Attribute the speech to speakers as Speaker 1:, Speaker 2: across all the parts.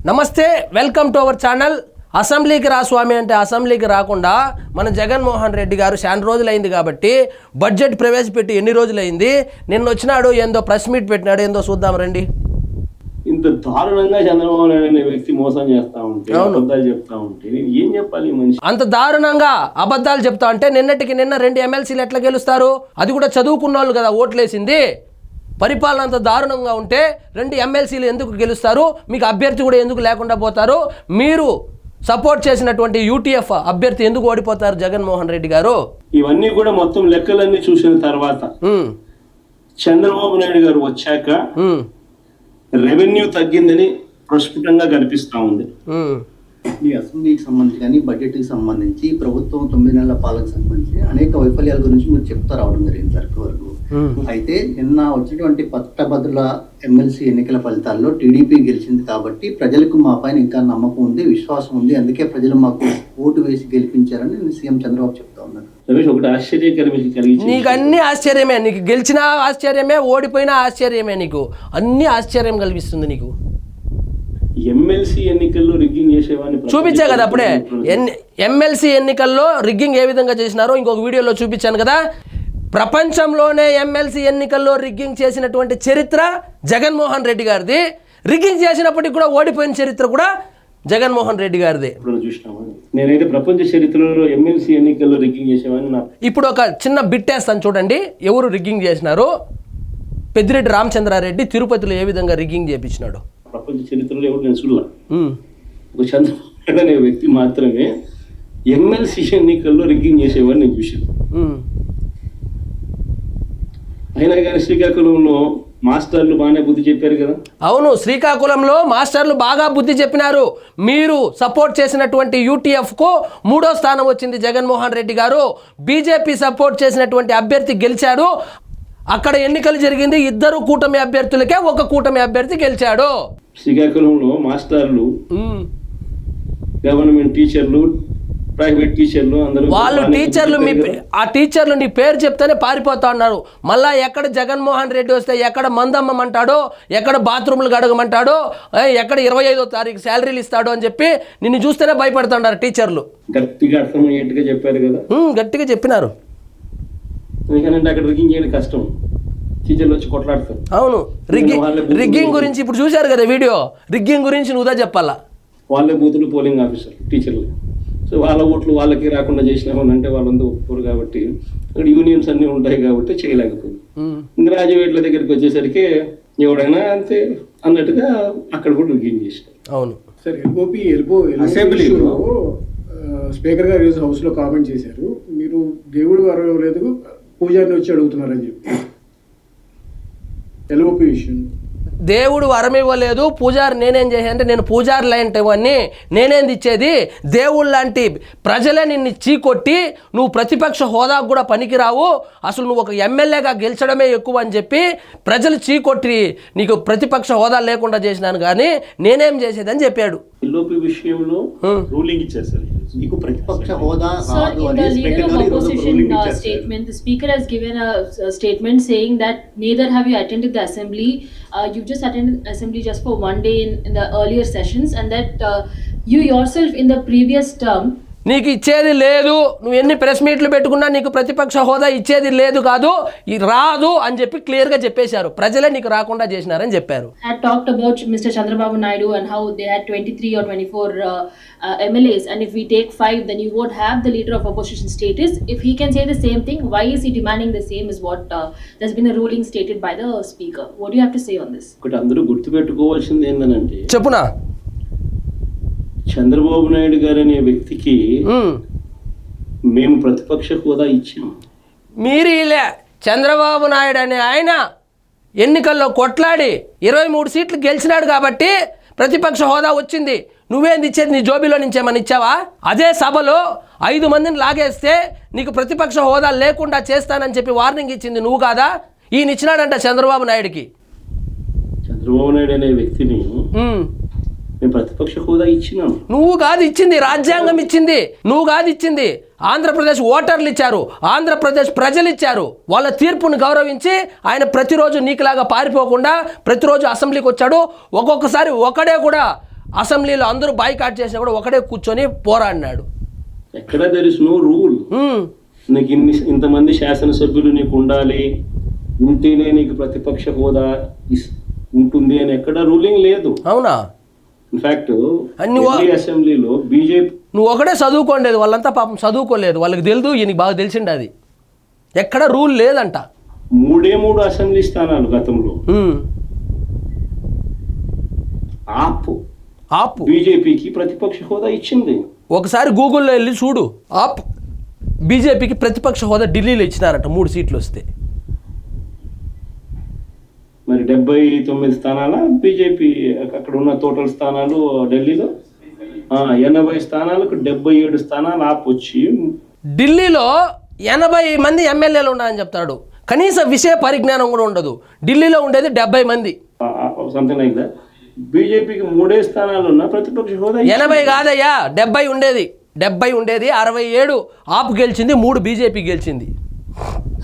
Speaker 1: నమస్తే, welcome to our channel. అసెంబ్లీకి రా స్వామి అంటే అసెంబ్లీకి రాకుండా మన జగన్మోహన్ రెడ్డి గారు చాలా రోజులైంది కాబట్టి బడ్జెట్ ప్రవేశపెట్టి ఎన్ని రోజులైంది, నిన్న వచ్చినాడు ఏందో ప్రెస్ మీట్ పెట్టినాడు, ఏందో చూద్దాం రండి.
Speaker 2: ఇంత దారుణంగా చంద్రబాబు నాయుడు అనే వ్యక్తి మోసం చేస్తా ఉంటే, అబద్ధాలు చెప్తా ఉంటే ఏం చెప్పాలి మనిషి? అంత దారుణంగా అబద్ధాలు చెప్తా ఉంటే నిన్నటికి నిన్న 2 ఎమ్మెల్సీలు ఎట్లా గెలుస్తారు? అది కూడా చదువుకున్న వాళ్ళు కదా ఓట్లేసింది. పరిపాలన అంత దారుణంగా ఉంటే 2 ఎమ్మెల్సీలు ఎందుకు గెలుస్తారు? మీకు అభ్యర్థి కూడా ఎందుకు లేకుండా పోతారు? మీరు సపోర్ట్ చేసినటువంటి యూటీఎఫ్ అభ్యర్థి ఎందుకు ఓడిపోతారు జగన్మోహన్ రెడ్డి గారు? ఇవన్నీ కూడా మొత్తం లెక్కలన్నీ చూసిన తర్వాత చంద్రబాబు నాయుడు గారు వచ్చాక రెవెన్యూ తగ్గిందని ప్రస్ఫుటంగా కనిపిస్తా ఉంది.
Speaker 3: ఈ అసెంబ్లీకి సంబంధించి కానీ బడ్జెట్కి సంబంధించి ప్రభుత్వం 9 నెలల పాలనకు సంబంధించి అనేక వైఫల్యాల గురించి మీరు చెప్తా రావడం జరిగింది వరకు. అయితే నిన్న వచ్చినటువంటి పట్టభద్రుల ఎమ్మెల్సీ ఎన్నికల ఫలితాల్లో టీడీపీ గెలిచింది కాబట్టి ప్రజలకు మా పైన ఇంకా నమ్మకం ఉంది, విశ్వాసం ఉంది, అందుకే ప్రజలు మాకు ఓటు వేసి గెలిపించారని సీఎం చంద్రబాబు చెప్తా ఉన్నారు.
Speaker 2: రమేష్, ఒకటి ఆశ్చర్యకరమైన,
Speaker 1: నీకు అన్ని ఆశ్చర్యమే, నీకు గెలిచినా ఆశ్చర్యమే, ఓడిపోయినా ఆశ్చర్యమే, నీకు అన్ని ఆశ్చర్యం కల్పిస్తుంది. నీకు
Speaker 2: ఎమ్మెల్సీ ఎన్నికల్లో రిగ్గింగ్ చేసేవాడిని
Speaker 1: చూపించా కదా అప్పుడే. ఎమ్మెల్సీ ఎన్నికల్లో రిగ్గింగ్ ఏ విధంగా చేసినారో ఇంకొక వీడియోలో చూపించాను కదా. ప్రపంచంలోనే ఎమ్మెల్సీ ఎన్నికల్లో రిగ్గింగ్ చేసినటువంటి చరిత్ర జగన్మోహన్ రెడ్డి గారిది. రిగ్గింగ్ చేసినప్పటికి కూడా ఓడిపోయిన చరిత్ర కూడా జగన్మోహన్ రెడ్డి గారిది.
Speaker 2: నేనైతే ప్రపంచ చరిత్రలో ఎమ్మెల్సీ ఎన్నికల్లో రిగ్గింగ్ చేసేవాడిని.
Speaker 1: ఇప్పుడు ఒక చిన్న బిట్ వేస్తాను చూడండి, ఎవరు రిగ్గింగ్ చేసినారు. పెద్దిరెడ్డి రామచంద్రారెడ్డి తిరుపతిలో ఏ విధంగా రిగ్గింగ్ చేయించినాడు
Speaker 2: ప్రపంచ చరిత్రలో ఎవరు నేను చూడలే. ఒక చంద్రబాబు అనే వ్యక్తి మాత్రమే ఎమ్మెల్సీ ఎన్నికల్లో రిగ్గింగ్ చేసేవాడిని నేను చూసాను. అయినా కానీ శ్రీకాకుళంలో మాస్టర్లు బాగానే బుద్ధి చెప్పారు కదా.
Speaker 1: అవును, శ్రీకాకుళంలో మాస్టర్లు బాగా బుద్ధి చెప్పినారు. మీరు సపోర్ట్ చేసినటువంటి యూటీఎఫ్కు 3వ స్థానం వచ్చింది జగన్మోహన్ రెడ్డి గారు. బీజేపీ సపోర్ట్ చేసినటువంటి అభ్యర్థి గెలిచాడు. అక్కడ ఎన్నికలు జరిగింది, 2 కూటమి అభ్యర్థులకే 1 కూటమి అభ్యర్థి గెలిచాడు.
Speaker 2: శ్రీకాకుళంలో మాస్టర్లు, గవర్నమెంట్ టీచర్లు, ప్రైవేట్ టీచర్లు అందరూ
Speaker 1: వాళ్ళు టీచర్లు, ఆ టీచర్లు నీ పేరు చెప్తేనే పారిపోతా ఉన్నారు. మళ్ళా ఎక్కడ జగన్మోహన్ రెడ్డి వస్తే ఎక్కడ మందమ్మమంటాడో, ఎక్కడ బాత్రూమ్లు గడగమంటాడో, ఎక్కడ 25వ తారీఖు శాలరీలు ఇస్తాడో అని చెప్పి నిన్ను చూస్తేనే భయపడుతున్నారు టీచర్లు.
Speaker 2: గట్టిగా అర్థమయ్యేట్టుగా చెప్పారు కదా.
Speaker 1: గట్టిగా చెప్పినారు.
Speaker 2: ఎందుకంటే అక్కడ రిగ్గింగ్ చేయడం కష్టం, టీచర్లు వచ్చి కొట్లాడతారు.
Speaker 1: అవును, రిగ్గింగ్ గురించి ఇప్పుడు చూశారు కదా వీడియో. రిగ్గింగ్ గురించి నువ్వుదా చెప్పాలా.
Speaker 2: వాళ్ళే బూతులు పోలింగ్ ఆఫీసర్ టీచర్లు. సో వాళ్ళ ఓట్లు వాళ్ళకి రాకుండా చేసినామని వాళ్ళంతా ఒప్పుకోరు కాబట్టి అక్కడ యూనియన్స్ అన్నీ ఉంటాయి కాబట్టి చేయలేకపోయింది. గ్రాడ్యుయేట్ల దగ్గరికి వచ్చేసరికి ఎవడైనా అంతే అన్నట్టుగా అక్కడ కూడా రిగ్గింగ్ చేసినారు.
Speaker 1: అవును
Speaker 4: సార్, అసెంబ్లీలో స్పీకర్ గారు ఈరోజు హౌస్లో కామెంట్ చేశారు, మీరు దేవుడు వరం ఇవ్వలేదు, పూజారిని వచ్చి అడుగుతున్నారని చెప్పి. ఎల్ఓపి విషయం,
Speaker 1: దేవుడు వరం ఇవ్వలేదు, పూజారి నేనేం చేశానంటే, నేను పూజారి లాంటివన్నీ నేనేంది ఇచ్చేది, దేవుడు లాంటి ప్రజలే నిన్ను చీకొట్టి నువ్వు ప్రతిపక్ష హోదాకు కూడా పనికిరావు, అసలు నువ్వు ఒక ఎమ్మెల్యేగా గెలిచడమే ఎక్కువ అని చెప్పి ప్రజలు చీకొట్టి నీకు ప్రతిపక్ష హోదా లేకుండా చేసినాను కానీ నేనేం చేసేదని చెప్పాడు.
Speaker 2: ఎల్ఓపి విషయంలో రూలింగ్ ఇచ్చారు సార్.
Speaker 3: మీకు ప్రతిపక్ష హోదా
Speaker 5: రాదు అని స్పీకర్ గారు statement. The speaker has given a statement saying that neither have you attended the assembly, you've just attended assembly just for one day in the earlier sessions, and that you yourself in the previous term
Speaker 1: నీకు ఇచ్చేది లేదు, నువ్వు ఎన్ని press మీట్లు పెట్టుకున్నా నీకు ప్రతిపక్ష హోదా ఇచ్చేది లేదు, కాదు రాదు అని చెప్పి క్లియర్గా చెప్పేశారు. ప్రజలే నీకు రాకుండా చేసినారని చెప్పారు.
Speaker 5: had talked about Mr. Chandrababu Naidu and how they had 23 or 24 MLAs, and if we take 5 then you won't have the leader of opposition status. If he can say the same thing, why is he demanding the same is what there's been a ruling stated by the speaker. What do you have to say on this?
Speaker 2: ఒకటి అందరూ గుర్తుపెట్టుకోవాల్సింది ఏంటంటే,
Speaker 1: చెప్పునా,
Speaker 2: చంద్రబాబు నాయుడు గారు అనే వ్యక్తికి మేము ప్రతిపక్ష హోదా ఇచ్చాము.
Speaker 1: మీరు ఇలా చంద్రబాబు నాయుడు అనే ఆయన ఎన్నికల్లో కొట్లాడి 23 సీట్లు గెలిచినాడు కాబట్టి ప్రతిపక్ష హోదా వచ్చింది. నువ్వేంది ఇచ్చేది? నీ జోబీలో నుంచి ఏమని ఇచ్చావా? అదే సభలో 5 మందిని లాగేస్తే నీకు ప్రతిపక్ష హోదా లేకుండా చేస్తానని చెప్పి వార్నింగ్ ఇచ్చింది నువ్వు కాదా? ఈయన ఇచ్చినాడంట చంద్రబాబు నాయుడుకి.
Speaker 2: చంద్రబాబు నాయుడు అనే వ్యక్తిని మేము ప్రతిపక్ష హోదా ఇచ్చినాము.
Speaker 1: నువ్వు కాదు ఇచ్చింది, రాజ్యాంగం ఇచ్చింది. నువ్వు కాదు ఇచ్చింది, ఆంధ్రప్రదేశ్ ఓటర్లు ఇచ్చారు, ఆంధ్రప్రదేశ్ ప్రజలు ఇచ్చారు. వాళ్ళ తీర్పును గౌరవించి ఆయన ప్రతిరోజు నీకులాగా పారిపోకుండా ప్రతిరోజు అసెంబ్లీకి వచ్చాడు. ఒక్కొక్కసారి ఒకడే కూడా అసెంబ్లీలో అందరూ బాయ్కాట్ చేసినా కూడా ఒకడే కూర్చొని పోరాడినాడు.
Speaker 2: ఎక్కడ దెర్ ఇస్ నో రూల్. నీకు ఇంతమంది శాసనసభ్యులు నీకు ఉండాలి, ఉంటేనే నీకు ప్రతిపక్ష హోదా ఉంటుంది అని ఎక్కడ రూలింగ్ లేదు.
Speaker 1: అవునా?
Speaker 2: ఇన్ఫాక్ట్ అసెంబ్లీలో బీజేపీ
Speaker 1: నువ్వు ఒకటే చదువుకోలేదు, వాళ్ళంతా పాపం చదువుకోలేదు, వాళ్ళకి తెలుదు, ఈయనకి బాగా తెలిసిండే అది. ఎక్కడ రూల్ లేదంట.
Speaker 2: 3 అసెంబ్లీ స్థానాలు గతంలో ఆప్ బీజేపీకి ప్రతిపక్ష హోదా ఇచ్చింది.
Speaker 1: ఒకసారి గూగుల్లో వెళ్ళి చూడు, ఆప్ బీజేపీకి ప్రతిపక్ష హోదా ఢిల్లీలో ఇచ్చినారట 3 సీట్లు వస్తే.
Speaker 2: మరి 79 స్థానాల బీజేపీ అక్కడ ఉన్న టోటల్ స్థానాలు ఢిల్లీలో 80 స్థానాలకు 77 స్థానాలు ఆప్ వచ్చి
Speaker 1: ఢిల్లీలో 80 మంది ఎమ్మెల్యేలు ఉన్నారని చెప్తాడు. కనీస విషయ పరిజ్ఞానం కూడా ఉండదు. ఢిల్లీలో ఉండేది 70 మంది.
Speaker 2: Something like that. బీజేపీకి 3 స్థానాలు ఉన్న ప్రతిపక్ష హోదా
Speaker 1: 80 కాదయ్యా, 70 ఉండేది. 67 ఆప్ గెలిచింది, 3 బీజేపీ గెలిచింది.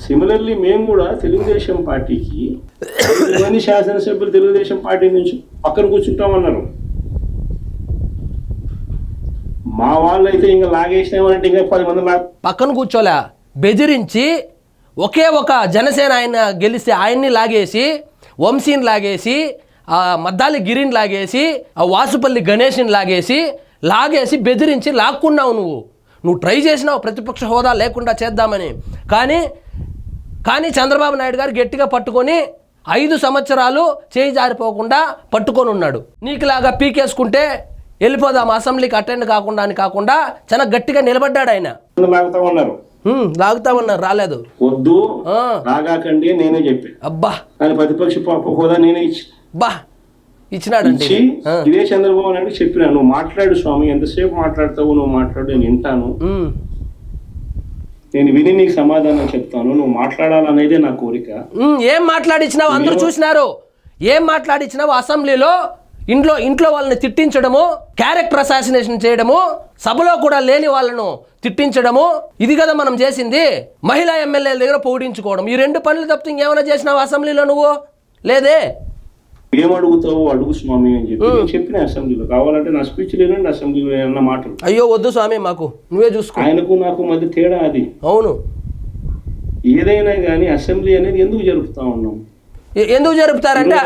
Speaker 2: సిమిలర్లీ మేము కూడా తెలుగుదేశం పార్టీకి 5 మంది శాసనసభ్యులు తెలుగుదేశం పార్టీ నుంచి పక్కన కూర్చుంటామన్నారు. మా వాళ్ళు అయితే ఇంకా లాగేసినామంటే ఇంకా 10 మంది
Speaker 1: పక్కన కూర్చోలే, బెదిరించి ఒకే ఒక జనసేన ఆయన గెలిస్తే ఆయన్ని లాగేసి, వంశీని లాగేసి, మద్దాలి గిరిని లాగేసి, వాసుపల్లి గణేష్ని లాగేసి బెదిరించి లాక్కున్నావు. నువ్వు ట్రై చేసినావు ప్రతిపక్ష హోదా లేకుండా చేద్దామని. కానీ చంద్రబాబు నాయుడు గారు గట్టిగా పట్టుకొని 5 సంవత్సరాలు చేయి జారిపోకుండా పట్టుకొని ఉన్నాడు. నీకులాగా పీకేసుకుంటే వెళ్ళిపోదాం అసెంబ్లీకి అటెండ్ కాకుండా అని కాకుండా చాలా గట్టిగా నిలబడ్డాడు ఆయన. లాగుతామన్నారు, రాలేదు.
Speaker 2: వద్దు లాగాకండి నేనే చెప్పాను.
Speaker 1: అబ్బా,
Speaker 2: కానీ ప్రతిపక్ష హోదా నేనే ఇచ్చినాడండి. ఇదే చంద్రబాబు నాయుడు చెప్పినా, నువ్వు మాట్లాడు స్వామి, ఎంతసేపు మాట్లాడతావు, నువ్వు మాట్లాడు, నేను వింటాను, నేను విని నీకు సమాధానం చెప్తాను, నువ్వు మాట్లాడాలనేదే నా కోరిక.
Speaker 1: ఏం మాట్లాడించినావు అందరూ చూసినారు. ఏం మాట్లాడించినావు అసెంబ్లీలో? ఇంట్లో వాళ్ళని తిట్టించడము, క్యారెక్టర్ అసాసినేషన్ చేయడము, సభలో కూడా లేని వాళ్ళను తిట్టించడము, ఇది కదా మనం చేసింది. మహిళా ఎమ్మెల్యేల దగ్గర పొగిడించుకోవడం, ఈ 2 పనులు తప్పితే ఇంకేమైనా చేసినావు అసెంబ్లీలో నువ్వు? లేదే.
Speaker 2: ఏం అడుగుతావు అడుగు స్వామి అని చెప్పి చెప్పిన అసెంబ్లీలో. కావాలంటే నా స్పీచ్ లేనండి అసెంబ్లీలో అన్న మాటలు.
Speaker 1: అయ్యో వద్దు స్వామి, మాకు నువ్వే చూసుకో.
Speaker 2: ఆయనకు నాకు మధ్య తేడా అది.
Speaker 1: అవును,
Speaker 2: ఏదైనా కానీ అసెంబ్లీ అనేది ఎందుకు జరుపుతా ఉన్నాం?
Speaker 1: ఎందుకు జరుపుతారంటే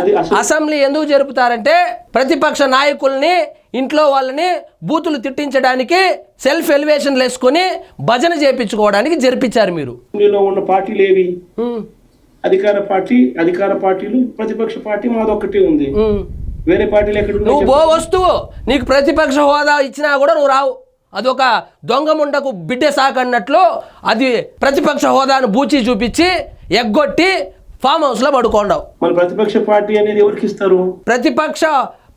Speaker 1: అసెంబ్లీ ఎందుకు జరుపుతారంటే ప్రతిపక్ష నాయకుల్ని, ఇంట్లో వాళ్ళని బూతులు తిట్టించడానికి, సెల్ఫ్ ఎలివేషన్లు వేసుకొని భజన చేయించుకోవడానికి జరిపించారు మీరు.
Speaker 2: అసెంబ్లీలో ఉన్న పార్టీలు ఏవి? అధికార పార్టీలు, ప్రతిపక్ష పార్టీ మాదొక్కటే ఉంది. వేరే పార్టీలు ఎక్కడ?
Speaker 1: నువ్వు వస్తువు, నీకు ప్రతిపక్ష హోదా ఇచ్చినా కూడా నువ్వు రావు. అదొక దొంగ ముండకు బిడ్డ సాకన్నట్లు అది ప్రతిపక్ష హోదాను బూచి చూపించి ఎగ్గొట్టి ఫామ్ హౌస్ లో పడుకోండావు.
Speaker 2: మరి ప్రతిపక్ష పార్టీ అనేది ఎవరికి ఇస్తారు?
Speaker 1: ప్రతిపక్ష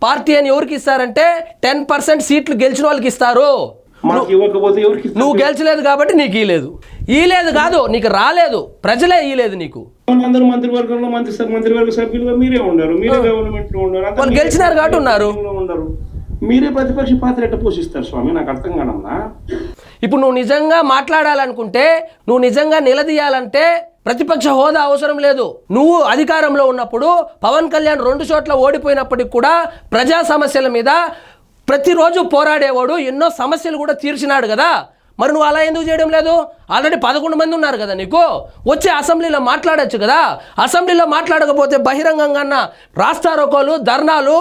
Speaker 1: పార్టీ అని ఎవరికి ఇస్తారంటే 10% సీట్లు గెలిచిన వాళ్ళకి ఇస్తారు. నువ్వు గెలిచలేదు కాబట్టి నీకు ఈలేదు కాదు, నీకు రాలేదు, ప్రజలే ఈలేదు నీకు.
Speaker 2: అందరూ మంత్రివర్గంలో మంత్రివర్గ సభ్యులుగా మీరే ఉన్నారు, మీరే గవర్నమెంట్ లో ఉన్నారు,
Speaker 1: వాళ్ళు గెలిచినారు కాబట్టి ఉన్నారు.
Speaker 2: మీరే ప్రతిపక్ష పాత్ర ఎట్లా పోషిస్తారు స్వామి? నాకు అర్థం కాదన్నా.
Speaker 1: ఇప్పుడు నువ్వు నిజంగా మాట్లాడాలనుకుంటే, నువ్వు నిజంగా నిలదీయాలంటే ప్రతిపక్ష హోదా అవసరం లేదు. నువ్వు అధికారంలో ఉన్నప్పుడు పవన్ కళ్యాణ్ 2 చోట్ల ఓడిపోయినప్పటికి కూడా ప్రజా సమస్యల మీద ప్రతిరోజు పోరాడేవాడు, ఎన్నో సమస్యలు కూడా తీర్చినాడు కదా. మరి నువ్వు అలా ఎందుకు చేయడం లేదు? ఆల్రెడీ 11 మంది ఉన్నారు కదా నీకు. వచ్చి అసెంబ్లీలో మాట్లాడచ్చు కదా. అసెంబ్లీలో మాట్లాడకపోతే బహిరంగంగా రాస్తారోకోలు, ధర్నాలు,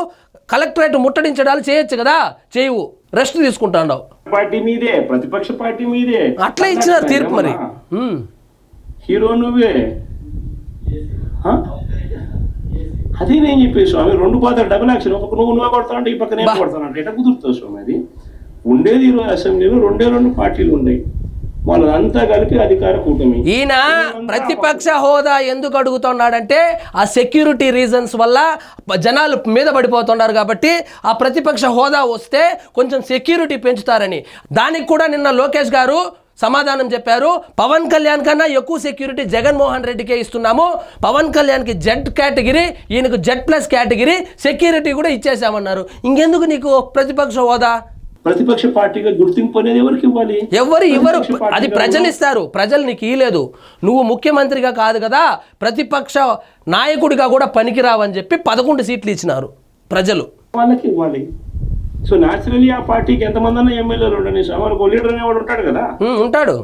Speaker 1: కలెక్టరేట్ ముట్టడించడాలు చేయొచ్చు కదా. చేయవు, రెస్ట్ తీసుకుంటావు.
Speaker 2: పార్టీ మీదే, ప్రతిపక్ష పార్టీ మీదే,
Speaker 1: అట్లా ఇచ్చినారు తీర్పు. మరి
Speaker 2: హీరో నువ్వే. అది నేను చెప్పేసి స్వామి, 2 పాత్ర డబుల్ యాక్షన్. ఒక నువ్వు కొడతానంటే ఈ పక్క నేను కొడతానంటే ఎట్లా కుదురుతుంది స్వామి? అది ఉండేది ఈరోజు అసెంబ్లీలో 2 పార్టీలు ఉన్నాయి, వాళ్ళంతా కలిపి అధికార కూటమి.
Speaker 1: ఈయన ప్రతిపక్ష హోదా ఎందుకు అడుగుతున్నాడంటే ఆ సెక్యూరిటీ రీజన్స్ వల్ల జనాలు మీద పడిపోతున్నారు కాబట్టి ఆ ప్రతిపక్ష హోదా వస్తే కొంచెం సెక్యూరిటీ పెంచుతారని. దానికి కూడా నిన్న లోకేష్ గారు సమాధానం చెప్పారు. పవన్ కళ్యాణ్ కన్నా ఎక్కువ సెక్యూరిటీ జగన్మోహన్ రెడ్డికే ఇస్తున్నాము. పవన్ కళ్యాణ్కి జెడ్ కేటగిరీ, ఈయనకు జెడ్+ కేటగిరీ సెక్యూరిటీ కూడా ఇచ్చేసామన్నారు. ఇంకెందుకు నీకు ప్రతిపక్ష హోదా?
Speaker 2: ప్రతిపక్ష పార్టీగా గుర్తింపు అనేది ఎవరికి ఇవ్వాలి?
Speaker 1: ఇవ్వరు. అది ప్రజలు ఇస్తారు. ప్రజలు నీకు ఇవ్వలేదు. నువ్వు ముఖ్యమంత్రిగా కాదు కదా, ప్రతిపక్ష నాయకుడిగా కూడా పనికిరావని చెప్పి 11 సీట్లు ఇచ్చినారు ప్రజలు.
Speaker 2: వాళ్ళకి ఇవ్వాలి. సో న్యాచురలీ ఆ పార్టీకి ఎంతమంది అన్న ఎమ్మెల్యేలు ఉండని మనకు లీడర్ అనేవాడు ఉంటాడు కదా,
Speaker 1: ఉంటాడు.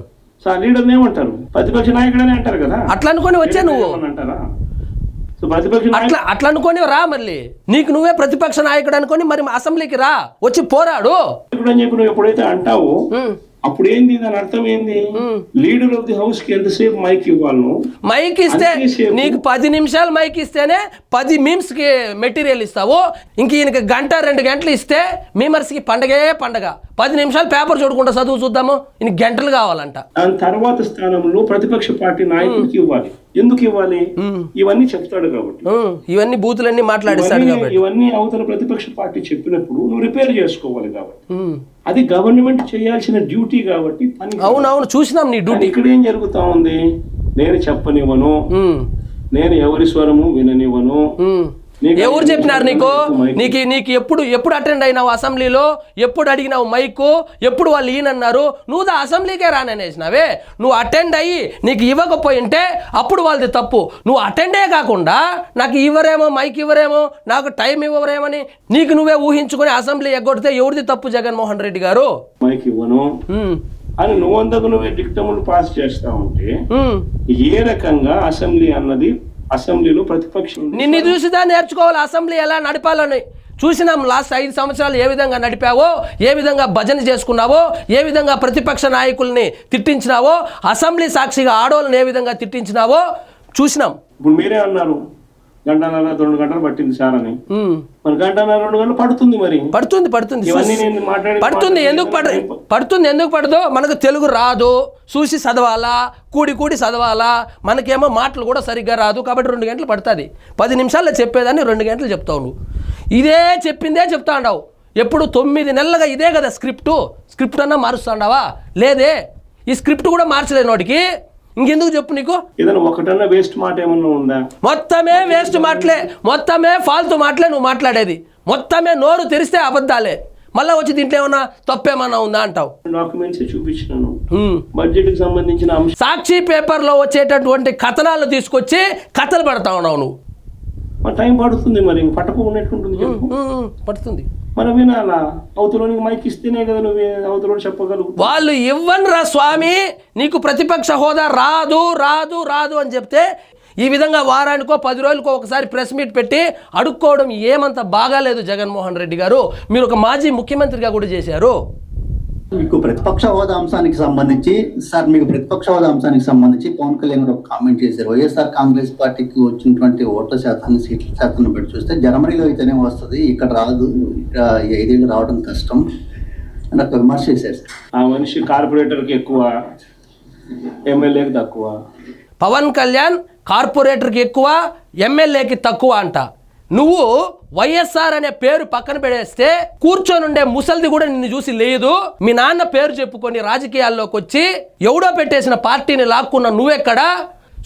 Speaker 2: సో ఆ లీడర్ ఏమంటారు, ప్రతిపక్ష నాయకుడు అని అంటారు కదా.
Speaker 1: అట్లా అనుకొని వచ్చా నువ్వు
Speaker 2: అంటారా? సో ప్రతిపక్ష
Speaker 1: అట్లా అనుకొని రా, మళ్ళీ నీకు నువ్వే ప్రతిపక్ష నాయకుడు అనుకొని మరి అసెంబ్లీకి రా, వచ్చి పోరాడు
Speaker 2: నాయకుడు అని చెప్పి నువ్వు ఎప్పుడైతే అంటావో అప్పుడు ఏంది, దాని అర్థం ఏంది, లీడర్ ఆఫ్ ది హౌస్ కి ఎంతసేపు మైక్ ఇవ్వాలి?
Speaker 1: మైక్ ఇస్తే నీకు 10 నిమిషాలు మైక్ ఇస్తేనే 10 మీమ్స్ కి మెటీరియల్ ఇస్తావు. ఇంక ఈయనకి 1-2 గంటలు ఇస్తే మీమర్స్ కి పండగే పండగ. 10 నిమిషాలు పేపర్ చూడకుండా చదువు చూద్దాము, ఈయన గంటలు కావాలంట.
Speaker 2: దాని తర్వాత స్థానంలో ప్రతిపక్ష పార్టీ నాయకుడికి ఇవ్వాలి. ఎందుకు ఇవ్వాలి? ఇవన్నీ చెప్తాడు కాబట్టి,
Speaker 1: ఇవన్నీ బూతులన్నీ మాట్లాడిస్తాడు కాబట్టి,
Speaker 2: ఇవన్నీ అవతల ప్రతిపక్ష పార్టీ చెప్పినప్పుడు నువ్వు రిపేర్ చేసుకోవాలి కాబట్టి, అది గవర్నమెంట్ చేయాల్సిన డ్యూటీ కాబట్టి పని.
Speaker 1: అవునవును, చూసినాం నీ డ్యూటీ.
Speaker 2: ఇక్కడ ఏం జరుగుతా ఉంది, నేను చెప్పనివ్వను, నేను ఎవరి స్వరము విననివ్వను.
Speaker 1: ఎవరు చెప్పినారు నీకు? నీకు ఎప్పుడు అటెండ్ అయినావు అసెంబ్లీలో? ఎప్పుడు అడిగినావు మైకు? ఎప్పుడు వాళ్ళు ఈయనన్నారు? నువ్వు అసెంబ్లీకే రాననేసినావే. నువ్వు అటెండ్ అయ్యి నీకు ఇవ్వకపోయింటే అప్పుడు వాళ్ళది తప్పు. నువ్వు అటెండే కాకుండా నాకు ఇవ్వరేమో, మైక్ ఇవ్వరేమో, నాకు టైం ఇవ్వరేమని నీకు నువ్వే ఊహించుకొని అసెంబ్లీ ఎగ్గొడితే ఎవరిది తప్పు జగన్మోహన్ రెడ్డి గారు?
Speaker 2: మైక్ ఇవ్వను అని నువ్వంతకు నువ్వే డిక్టములు పాస్ చేస్తా ఉంటే ఏ రకంగా అసెంబ్లీ అన్నది, అసెంబ్లీలో ప్రతిపక్షం
Speaker 1: నిన్ను చూసిదా నేర్చుకోవాలి అసెంబ్లీ ఎలా నడిపాలని. చూసినాం లాస్ట్ 5 సంవత్సరాలు ఏ విధంగా నడిపావో, ఏ విధంగా భజన చేసుకున్నావో, ఏ విధంగా ప్రతిపక్ష నాయకుల్ని తిట్టించినావో, అసెంబ్లీ సాక్షిగా ఆడోళ్ళని ఏ విధంగా తిట్టించినావో చూసినాం.
Speaker 2: ఇప్పుడు మీరే అన్నారు 1.5-2 గంటలు పట్టింది సార్ అని. మరి 1.5-2 గంటలు పడుతుంది. మరి పడుతుంది.
Speaker 1: ఎందుకు పడదు? మనకు తెలుగు రాదు, చూసి చదవాలా, కూడి చదవాలా. మనకేమో మాటలు కూడా సరిగ్గా రాదు కాబట్టి 2 గంటలు పడుతుంది. 10 నిమిషాల్లో చెప్పేదాన్ని 2 గంటలు చెప్తావు నువ్వు. ఇదే చెప్పిందే చెప్తా ఉన్నావు. ఎప్పుడు 9 నెలలుగా ఇదే కదా స్క్రిప్ట్ అన్నా మారుస్తాండావా? లేదే, ఈ స్క్రిప్ట్ కూడా మార్చలేదు నోటికి. ఇంకెందుకు చెప్పు, నీకు
Speaker 2: ఏదైనా ఒకటన్నా వేస్ట్ మాట ఏమన్నా ఉందా?
Speaker 1: మొత్తమే వేస్ట్ మాటలే, మొత్తమే ఫాల్తు మాటలే నువ్వు మాట్లాడేది. మొత్తమే నోరు తెరిస్తే అబద్ధాలే. మళ్ళీ వచ్చి దీంట్లో ఏమన్నా తప్పేమన్నా ఉందా అంటావు.
Speaker 2: డాక్యుమెంట్స్ చూపించినాను, బడ్జెట్ కి సంబంధించిన అంశం.
Speaker 1: సాక్షి పేపర్లో వచ్చేటటువంటి కథనాలు తీసుకొచ్చి కథలు పడతా ఉన్నావు నువ్వు.
Speaker 2: మరి టైం పడుతుంది, మరి పట్టకపోయినట్టుంటుంది.
Speaker 1: పడుతుంది.
Speaker 2: మనం వినాలా? అవతలోనికి మైక్ ఇస్తేనే కదా నువ్వు అవతలో చెప్పగలవు.
Speaker 1: వాళ్ళు ఇవ్వనురా స్వామి, నీకు ప్రతిపక్ష హోదా రాదు అని చెప్తే ఈ విధంగా వారానికో 10 రోజులకో ఒకసారి ప్రెస్ మీట్ పెట్టి అడుక్కోవడం ఏమంత బాగాలేదు జగన్మోహన్ రెడ్డి గారు. మీరు ఒక మాజీ ముఖ్యమంత్రిగా కూడా చేశారు.
Speaker 3: మీకు ప్రతిపక్ష హోదా అంశానికి సంబంధించి పవన్ కళ్యాణ్ గారు ఒక కామెంట్ చేశారు. వైఎస్ఆర్ కాంగ్రెస్ పార్టీకి వచ్చినటువంటి ఓట్ల శాతాన్ని, సీట్ల శాతాన్ని బట్టి చూస్తే జర్మనీలో అయితేనే వస్తుంది, ఇక్కడ రాదు, ఇక్కడ 5 ఏళ్ళు రావడం కష్టం అని ఒక విమర్శ చేశారు.
Speaker 2: ఆ మనిషి కార్పొరేటర్కి ఎక్కువ, ఎమ్మెల్యేకి తక్కువ.
Speaker 1: పవన్ కళ్యాణ్ కార్పొరేటర్కి ఎక్కువ, ఎమ్మెల్యేకి తక్కువ అంట. నువ్వు వైఎస్ఆర్ అనే పేరు పక్కన పెడేస్తే కూర్చొని ఉండే ముసలిది కూడా నిన్ను చూసి లేదు. మీ నాన్న పేరు చెప్పుకొని రాజకీయాల్లోకి వచ్చి ఎవడో పెట్టేసిన పార్టీని లాక్కున్న నువ్వెక్కడ?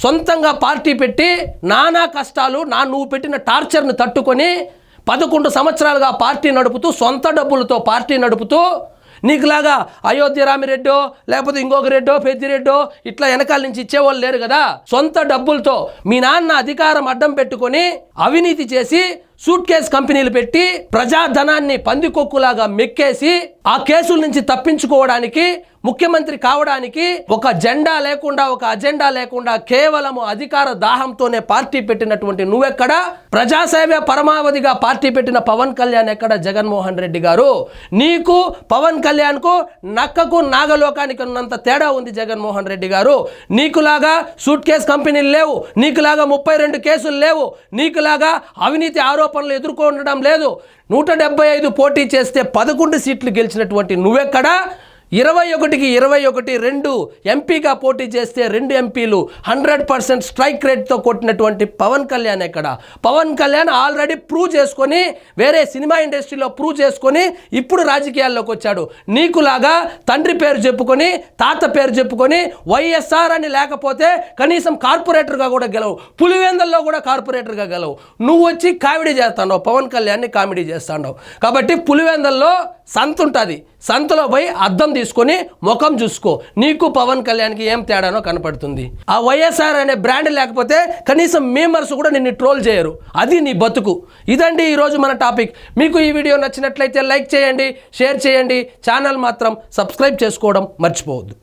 Speaker 1: సొంతంగా పార్టీ పెట్టి నానా కష్టాలు, నువ్వు పెట్టిన టార్చర్ని తట్టుకొని 11 సంవత్సరాలుగా పార్టీ నడుపుతూ, సొంత డబ్బులతో పార్టీ నడుపుతూ, నీకులాగా అయోధ్య రామిరెడ్డో లేకపోతే ఇంకొక రెడ్డో పెద్దిరెడ్డో ఇట్లా వెనకాల నుంచి ఇచ్చేవాళ్ళు లేరు కదా. సొంత డబ్బులతో మీ నాన్న అధికారం అడ్డం పెట్టుకొని అవినీతి చేసి సూట్ కేసు కంపెనీలు పెట్టి ప్రజాధనాన్ని పందికొక్కులాగా మెక్కేసి ఆ కేసుల నుంచి తప్పించుకోవడానికి, ముఖ్యమంత్రి కావడానికి ఒక జెండా లేకుండా, ఒక అజెండా లేకుండా కేవలం అధికార దాహంతోనే పార్టీ పెట్టినటువంటి నువ్వెక్కడ? ప్రజాసేవ పరమావధిగా పార్టీ పెట్టిన పవన్ కళ్యాణ్ ఎక్కడ? జగన్మోహన్ రెడ్డి గారు, నీకు పవన్ కళ్యాణ్కు నక్కకు నాగలోకానికి ఉన్నంత తేడా ఉంది జగన్మోహన్ రెడ్డి గారు. నీకులాగా సూట్ కేసు కంపెనీలు లేవు, నీకులాగా 32 కేసులు లేవు, నీకులాగా అవినీతి ఆరోపణలు ఎదుర్కొనడం లేదు. 175 పోటీ చేస్తే 11 సీట్లు గెలిచినటువంటి నువ్వెక్కడ? 21కి 21 2 ఎంపీగా పోటీ చేస్తే 2 ఎంపీలు 100% స్ట్రైక్ రేట్తో కొట్టినటువంటి పవన్ కళ్యాణ్ ఎక్కడ? పవన్ కళ్యాణ్ ఆల్రెడీ ప్రూవ్ చేసుకొని, వేరే సినిమా ఇండస్ట్రీలో ప్రూవ్ చేసుకొని ఇప్పుడు రాజకీయాల్లోకి వచ్చాడు. నీకులాగా తండ్రి పేరు చెప్పుకొని, తాత పేరు చెప్పుకొని వైఎస్ఆర్ అని లేకపోతే కనీసం కార్పొరేటర్గా కూడా గెలవు, పులివెందల్లో కూడా కార్పొరేటర్గా గెలవు. నువ్వు వచ్చి కామెడీ చేస్తావు, పవన్ కళ్యాణ్ని కామెడీ చేస్తావు. కాబట్టి పులివెందల్లో సంత ఉంటుంది, సంతలో పోయి అద్దం తీసుకొని ముఖం చూసుకో, నీకు పవన్ కళ్యాణ్కి ఏం తేడానో కనపడుతుంది. ఆ వైఎస్ఆర్ అనే బ్రాండ్ లేకపోతే కనీసం మేమర్స్ కూడా నిన్ను ట్రోల్ చేయరు. అది నీ బతుకు. ఇదండి ఈరోజు మన టాపిక్. మీకు ఈ వీడియో నచ్చినట్లయితే లైక్ చేయండి, షేర్ చేయండి, ఛానల్ మాత్రం సబ్స్క్రైబ్ చేసుకోవడం మర్చిపోవద్దు.